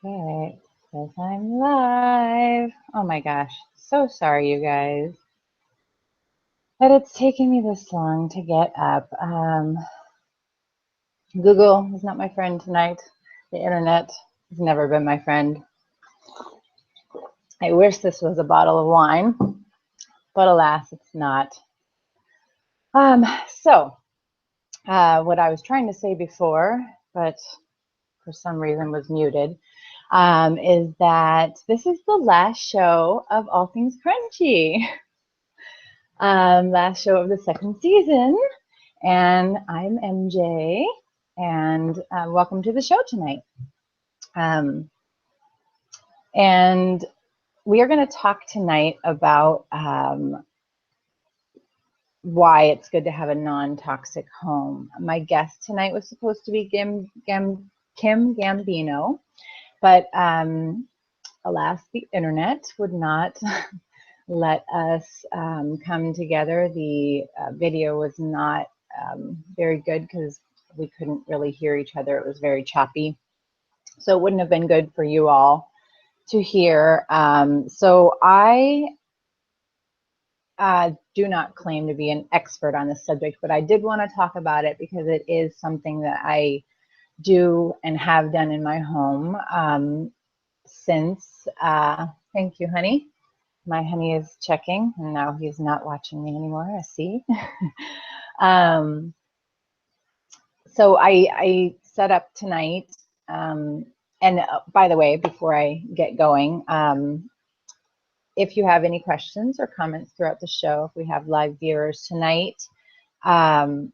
Okay, it says I'm live. Oh my gosh, so sorry you guys that it's taking me this long to get up. Google is not my friend tonight. The internet has never been my friend. I wish this was a bottle of wine, but alas, it's not. So what I was trying to say before, but for some reason was muted, is that this is the last show of All Things Crunchy. Last show of the second season, and I'm MJ, and welcome to the show tonight. And we are going to talk tonight about why it's good to have a non-toxic home. My guest tonight was supposed to be Kim Gambino, but alas, the internet would not let us come together. The video was not very good because we couldn't really hear each other. It was very choppy. So it wouldn't have been good for you all to hear. So I do not claim to be an expert on this subject, but I did want to talk about it because it is something that I do and have done in my home since, thank you, honey. My honey is checking, and now he's not watching me anymore, I see. So I set up tonight, and by the way, before I get going, if you have any questions or comments throughout the show, if we have live viewers tonight,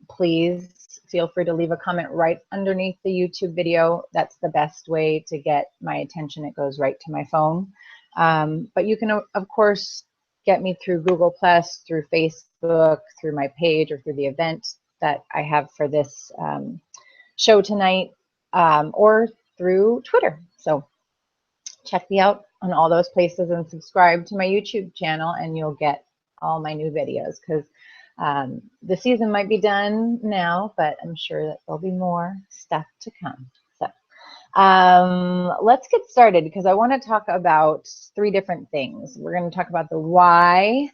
please feel free to leave a comment right underneath the YouTube video. That's the best way to get my attention. It goes right to my phone. But you can, of course, get me through Google+, through Facebook, through my page, or through the event that I have for this show tonight, or through Twitter. So check me out on all those places and subscribe to my YouTube channel, and you'll get all my new videos, because the season might be done now, but I'm sure that there'll be more stuff to come. So let's get started, because I want to talk about three different things. We're going to talk about the why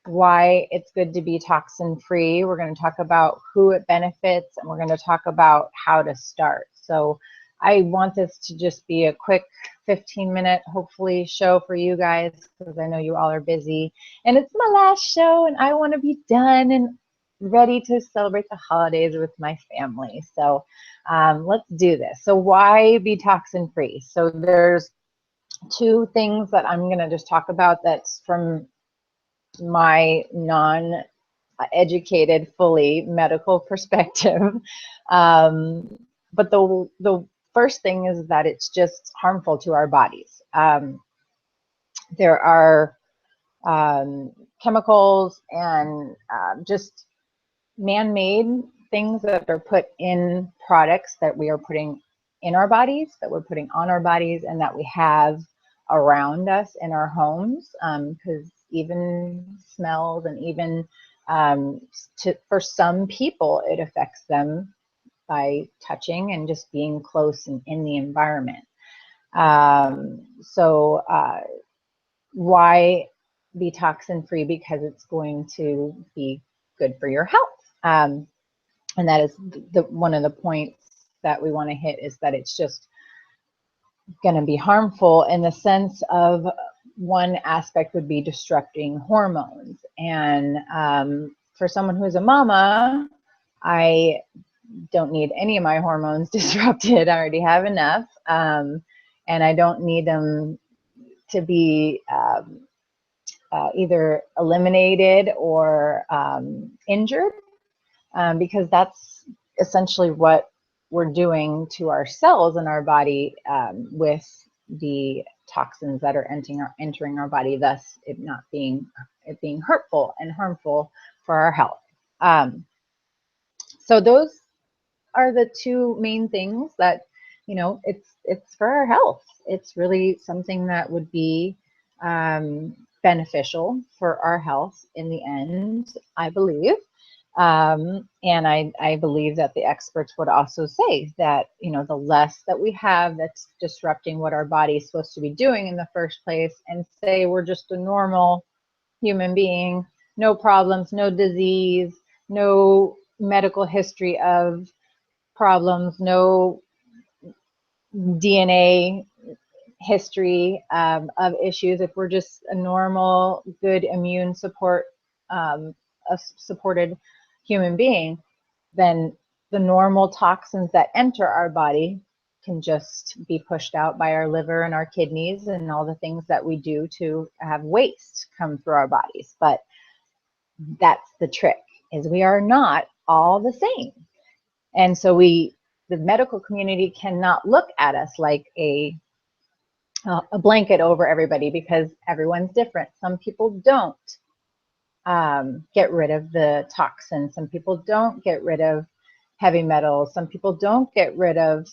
it's good to be toxin free. We're going to talk about who it benefits, and we're going to talk about how to start. So I want this to just be a quick 15-minute, hopefully, show for you guys, because I know you all are busy. And it's my last show, and I want to be done and ready to celebrate the holidays with my family. So let's do this. So why be toxin free? So there's two things that I'm going to just talk about that's from my non-educated, fully medical perspective. But the first thing is that it's just harmful to our bodies. There are chemicals and just man-made things that are put in products that we are putting in our bodies, that we're putting on our bodies, and that we have around us in our homes, because even smells, and even for some people, it affects them by touching and just being close and in the environment. So why be toxin free? Because it's going to be good for your health. And that is one of the points that we want to hit, is that it's just going to be harmful in the sense of, one aspect would be disrupting hormones. And for someone who's a mama, I don't need any of my hormones disrupted. I already have enough. And I don't need them to be either eliminated or injured, because that's essentially what we're doing to our cells in our body with the toxins that are entering our body, thus it being hurtful and harmful for our health. So those are the two main things that, it's for our health. It's really something that would be beneficial for our health in the end, I believe. And I believe that the experts would also say that, you know, the less that we have that's disrupting what our body is supposed to be doing in the first place, and say we're just a normal human being, no problems, no disease, no medical history of problems, no DNA history of issues. If we're just a normal, good immune support, a supported human being, then the normal toxins that enter our body can just be pushed out by our liver and our kidneys and all the things that we do to have waste come through our bodies. But that's the trick, is we are not all the same. And so the medical community cannot look at us like a blanket over everybody, because everyone's different. Some people don't get rid of the toxins. Some people don't get rid of heavy metals. Some people don't get rid of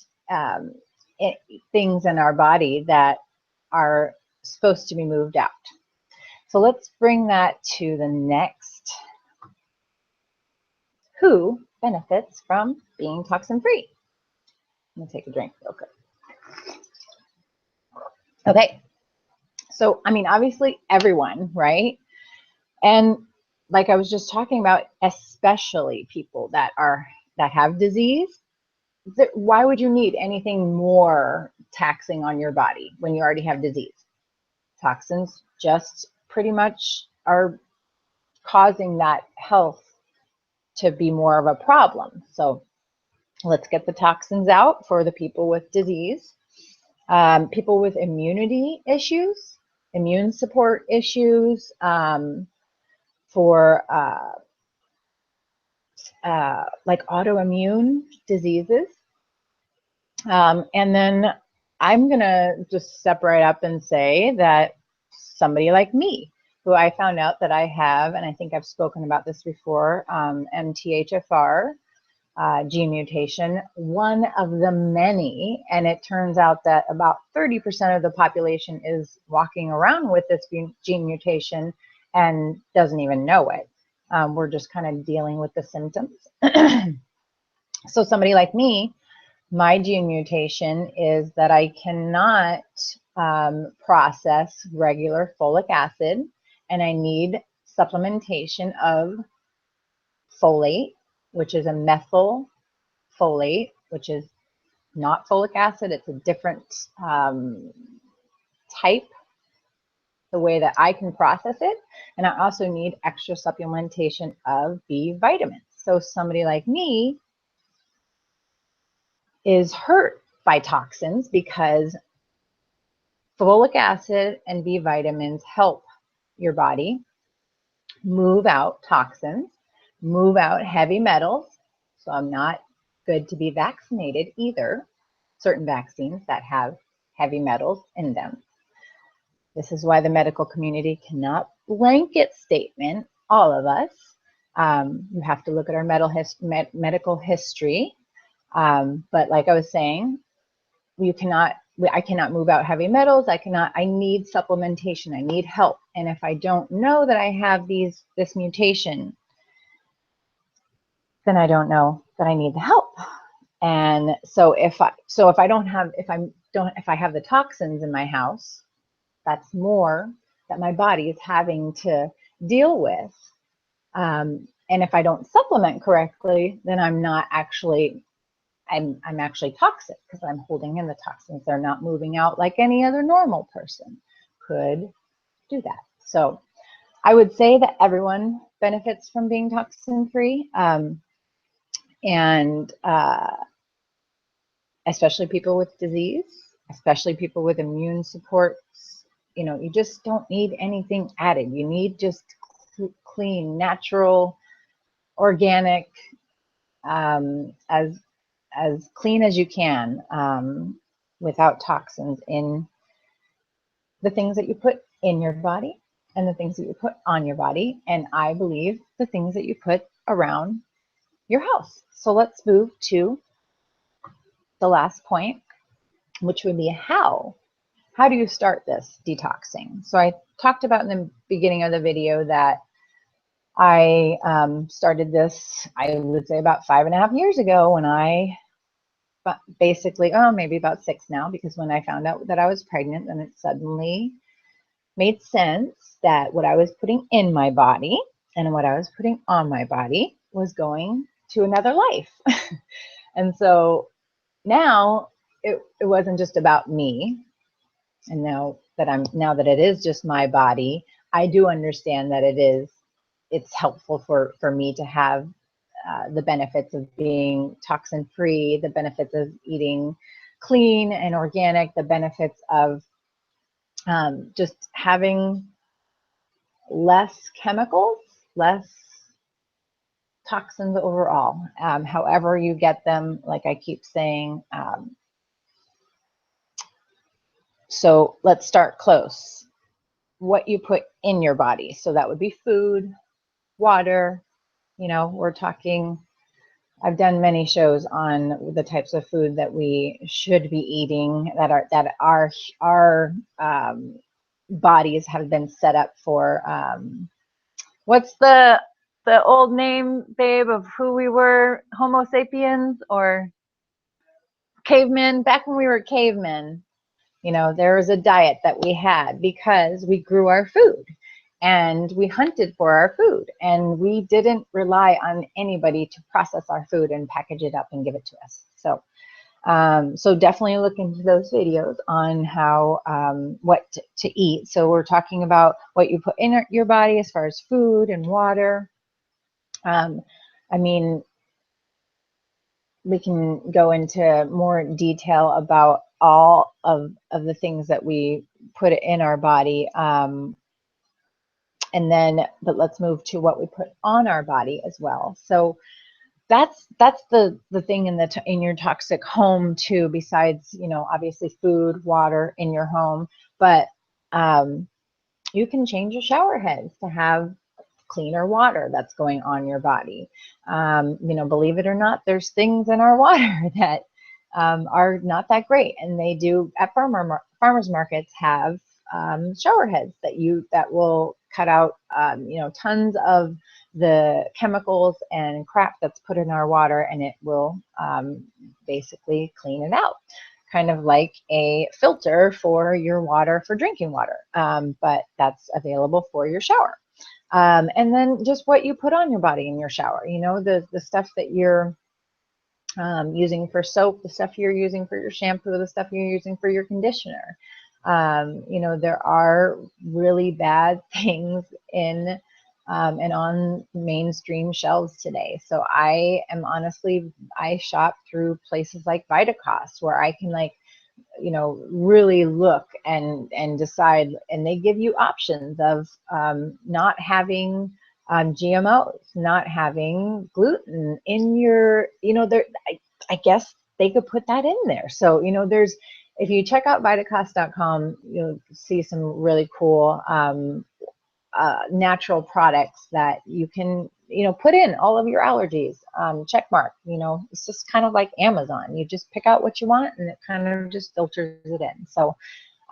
things in our body that are supposed to be moved out. So let's bring that to the next. Who benefits from being toxin free? Let me take a drink real quick. Okay, so I mean, obviously everyone, right? And like I was just talking about, especially people that have disease, why would you need anything more taxing on your body when you already have disease? Toxins just pretty much are causing that health to be more of a problem. So let's get the toxins out for the people with disease, people with immunity issues, immune support issues, for like autoimmune diseases. And then I'm going to just separate up and say that somebody like me, who I found out that I have, and I think I've spoken about this before, MTHFR gene mutation, one of the many, and it turns out that about 30% of the population is walking around with this gene mutation and doesn't even know it. We're just kind of dealing with the symptoms. So somebody like me, my gene mutation is that I cannot process regular folic acid, and I need supplementation of folate, which is a methyl folate, which is not folic acid. It's a different type, the way that I can process it. And I also need extra supplementation of B vitamins. So somebody like me is hurt by toxins because folic acid and B vitamins help your body move out toxins, move out heavy metals. So I'm not good to be vaccinated either. Certain vaccines that have heavy metals in them. This is why the medical community cannot blanket statement all of us. You have to look at our medical history. But like I was saying, I cannot move out heavy metals. I need supplementation. I need help. And if I don't know that I have this mutation, then I don't know that I need the help. And so if I have the toxins in my house, that's more that my body is having to deal with. And if I don't supplement correctly, then I'm actually toxic, because I'm holding in the toxins. They're not moving out like any other normal person could do that. So I would say that everyone benefits from being toxin free, and especially people with disease, especially people with immune supports. You know, you just don't need anything added. You need just clean, natural, organic, as clean as you can, without toxins in the things that you put in your body and the things that you put on your body. And I believe the things that you put around your house. So let's move to the last point, which would be how do you start this detoxing? So I talked about in the beginning of the video that I started this, I would say about 5.5 years ago, when I basically, oh, maybe about 6 now, because when I found out that I was pregnant, then it suddenly made sense that what I was putting in my body and what I was putting on my body was going to another life. And so now it wasn't just about me. And now that it is just my body, I do understand that it's helpful for me to have the benefits of being toxin free, the benefits of eating clean and organic, the benefits of just having less chemicals, less toxins overall. However you get them, like I keep saying. So let's start close. What you put in your body. So that would be food, water. We're talking, I've done many shows on the types of food that we should be eating, that our bodies have been set up for. What's the old name, babe, of who we were? Homo sapiens or cavemen? Back when we were cavemen, there was a diet that we had because we grew our food and we hunted for our food, and we didn't rely on anybody to process our food and package it up and give it to us. So definitely look into those videos on how what to eat. So we're talking about what you put in your body as far as food and water. I mean, we can go into more detail about all of the things that we put in our body. But let's move to what we put on our body as well. So that's the thing in your toxic home too, besides, obviously food, water in your home, but you can change your shower heads to have cleaner water that's going on your body. Believe it or not, there's things in our water that are not that great, and they do at farmers markets have shower heads that will cut out tons of the chemicals and crap that's put in our water, and it will basically clean it out, kind of like a filter for your water for drinking water, but that's available for your shower. And then just what you put on your body in your shower, the stuff that you're using for soap, the stuff you're using for your shampoo, the stuff you're using for your conditioner. There are really bad things in and on mainstream shelves today. So I shop through places like Vitacost, where I can really look and decide, and they give you options of not having GMOs, not having gluten in your, I guess they could put that in there. So, if you check out Vitacost.com, you'll see some really cool natural products that you can, put in all of your allergies, check mark. It's just kind of like Amazon. You just pick out what you want and it kind of just filters it in. So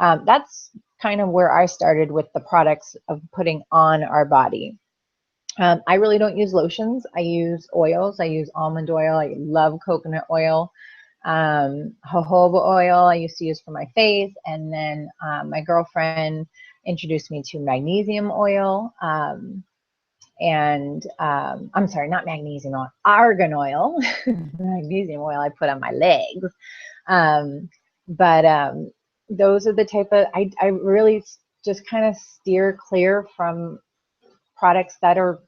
that's kind of where I started with the products of putting on our body. I really don't use lotions. I use oils. I use almond oil. I love coconut oil. Jojoba oil I used to use for my face, and then my girlfriend introduced me to magnesium oil, and I'm sorry, not magnesium oil, argan oil. Magnesium oil I put on my legs. But those are the type of, I really just kind of steer clear from products that are,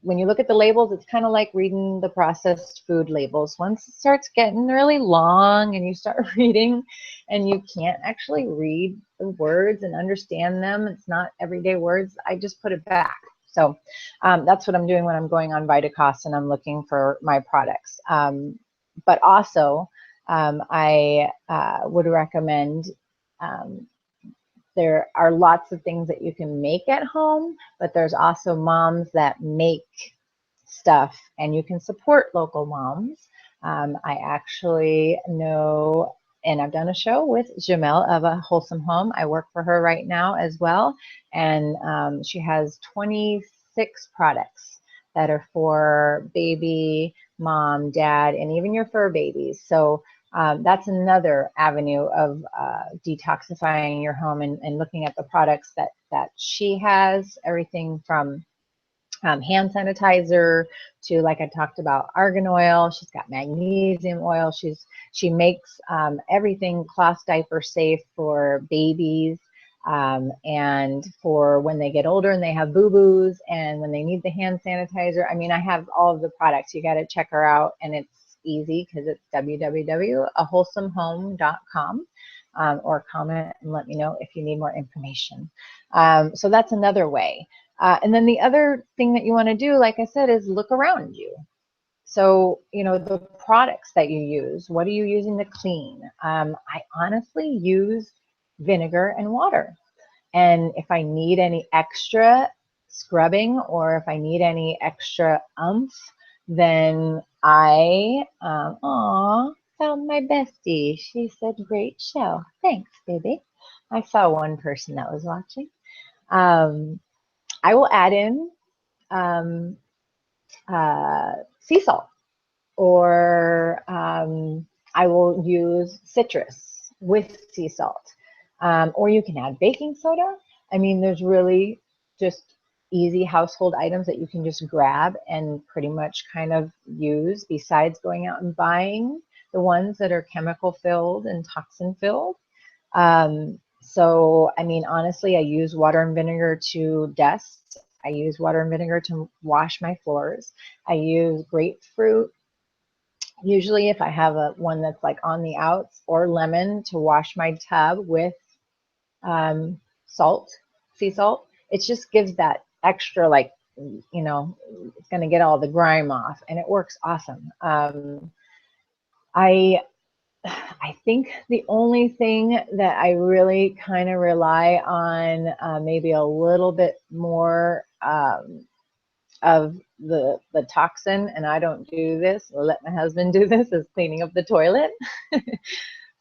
when you look at the labels, it's kind of like reading the processed food labels. Once it starts getting really long and you start reading and you can't actually read the words and understand them, it's not everyday words, I just put it back. So that's what I'm doing when I'm going on Vitacost and I'm looking for my products. But also, I would recommend, there are lots of things that you can make at home, but there's also moms that make stuff, and you can support local moms. I actually know, and I've done a show with Jamel of A Wholesome Home. I work for her right now as well, and she has 20 6 products that are for baby, mom, dad, and even your fur babies. So that's another avenue of detoxifying your home and looking at the products that she has, everything from hand sanitizer to, like I talked about, argan oil. She's got magnesium oil. She makes everything cloth diaper safe for babies, and for when they get older and they have boo-boos and when they need the hand sanitizer. I mean, I have all of the products. You got to check her out, and it's easy because it's www.awholesomehome.com. Or comment and let me know if you need more information. So that's another way. And then the other thing that you want to do, like I said, is look around you. So, you know, the products that you use, what are you using to clean? I honestly use vinegar and water. And if I need any extra scrubbing or if I need any extra oomph, then I, found my bestie. She said, great show. Thanks, baby. I saw one person that was watching. I will add in sea salt, or I will use citrus with sea salt, or you can add baking soda. I mean, there's really just easy household items that you can just grab and pretty much kind of use, besides going out and buying the ones that are chemical filled and toxin filled. So, I mean, honestly, I use water and vinegar to dust. I use water and vinegar to wash my floors. I use grapefruit, usually if I have one that's like on the outs, or lemon to wash my tub with salt, sea salt. It just gives that extra, like, you know, it's going to get all the grime off, and it works awesome. I think the only thing that I really kind of rely on, maybe a little bit more of the toxin, and I don't do this, I'll let my husband do this, is cleaning up the toilet.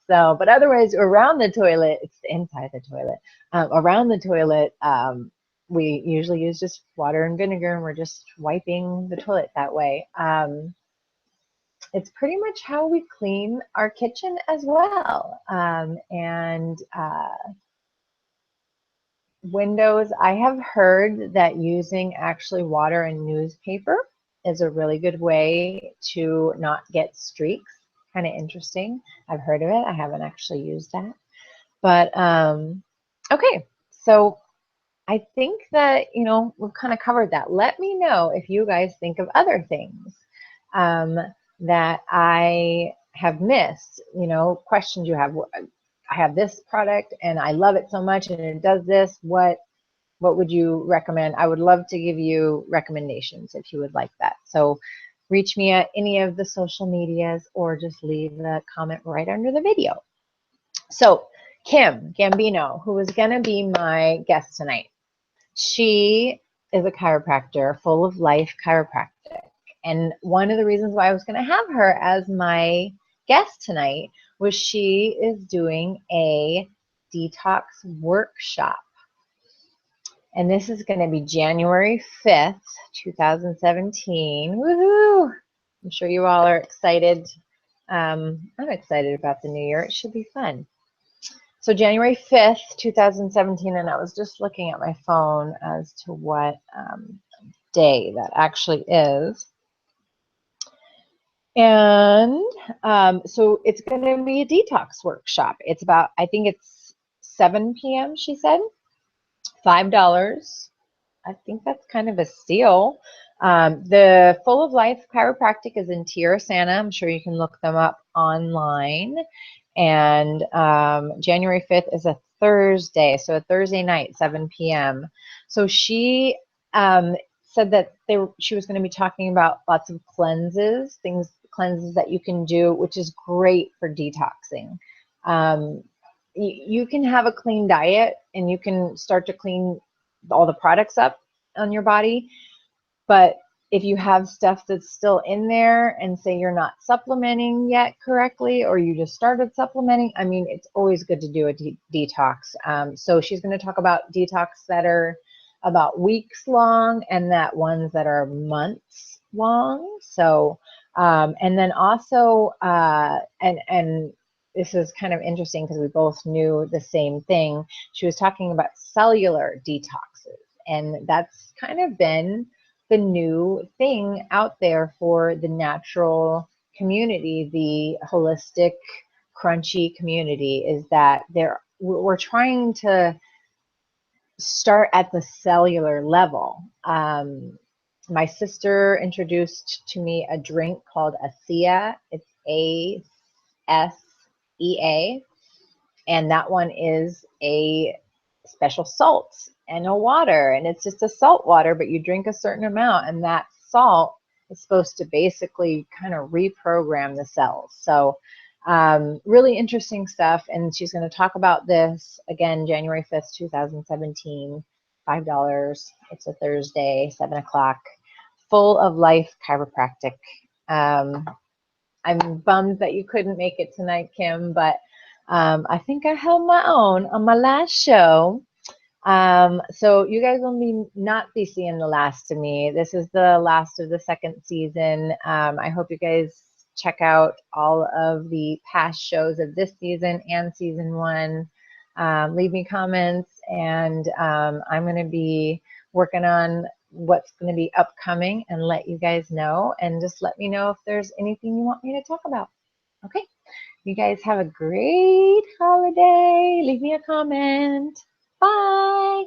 So, but otherwise, around the toilet, it's inside the toilet. Around the toilet, we usually use just water and vinegar, and we're just wiping the toilet that way. It's pretty much how we clean our kitchen as well. And windows, I have heard that using actually water and newspaper is a really good way to not get streaks. Kind of interesting. I've heard of it. I haven't actually used that. But okay, so I think that, you know, we've kind of covered that. Let me know if you guys think of other things that I have missed, you know, questions you have. I have this product and I love it so much and it does this. What would you recommend? I would love to give you recommendations if you would like that. So reach me at any of the social medias or just leave a comment right under the video. So Kim Gambino, who is going to be my guest tonight, she is a chiropractor, full of life chiropractic. And one of the reasons why I was going to have her as my guest tonight was she is doing a detox workshop. And this is going to be January 5th, 2017. Woohoo! I'm sure you all are excited. I'm excited about the new year. It should be fun. So January 5th, 2017, and I was just looking at my phone as to what day that actually is. And so it's going to be a detox workshop. It's about, I think it's 7 p.m., she said. $5. I think that's kind of a steal. The Full of Life Chiropractic is in Tierra Santa. I'm sure you can look them up online. And January 5th is a Thursday, so a Thursday night, 7 p.m. So she said that she was going to be talking about lots of cleanses that you can do, which is great for detoxing. You can have a clean diet and you can start to clean all the products up on your body, but if you have stuff that's still in there and say you're not supplementing yet correctly, or you just started supplementing, I mean, it's always good to do a detox. So she's going to talk about detox that are about weeks long, and that ones that are months long. So, and then also, and this is kind of interesting because we both knew the same thing. She was talking about cellular detoxes, and that's kind of been the new thing out there for the natural community, the holistic, crunchy community, is that we're trying to start at the cellular level. My sister introduced to me a drink called ASEA. It's ASEA, and that one is a special salt and a water, and it's just a salt water, but you drink a certain amount, and that salt is supposed to basically kind of reprogram the cells. So really interesting stuff, and she's going to talk about this again January 5th, 2017, $5. It's a Thursday, 7 o'clock, Full of Life Chiropractic. I'm bummed that you couldn't make it tonight, Kim, but I think I held my own on my last show. So you guys will not be seeing the last of me. This is the last of the second season. I hope you guys check out all of the past shows of this season and season 1. Leave me comments, and I'm going to be working on what's going to be upcoming and let you guys know, and just let me know if there's anything you want me to talk about. Okay, you guys have a great holiday. Leave me a comment. Bye.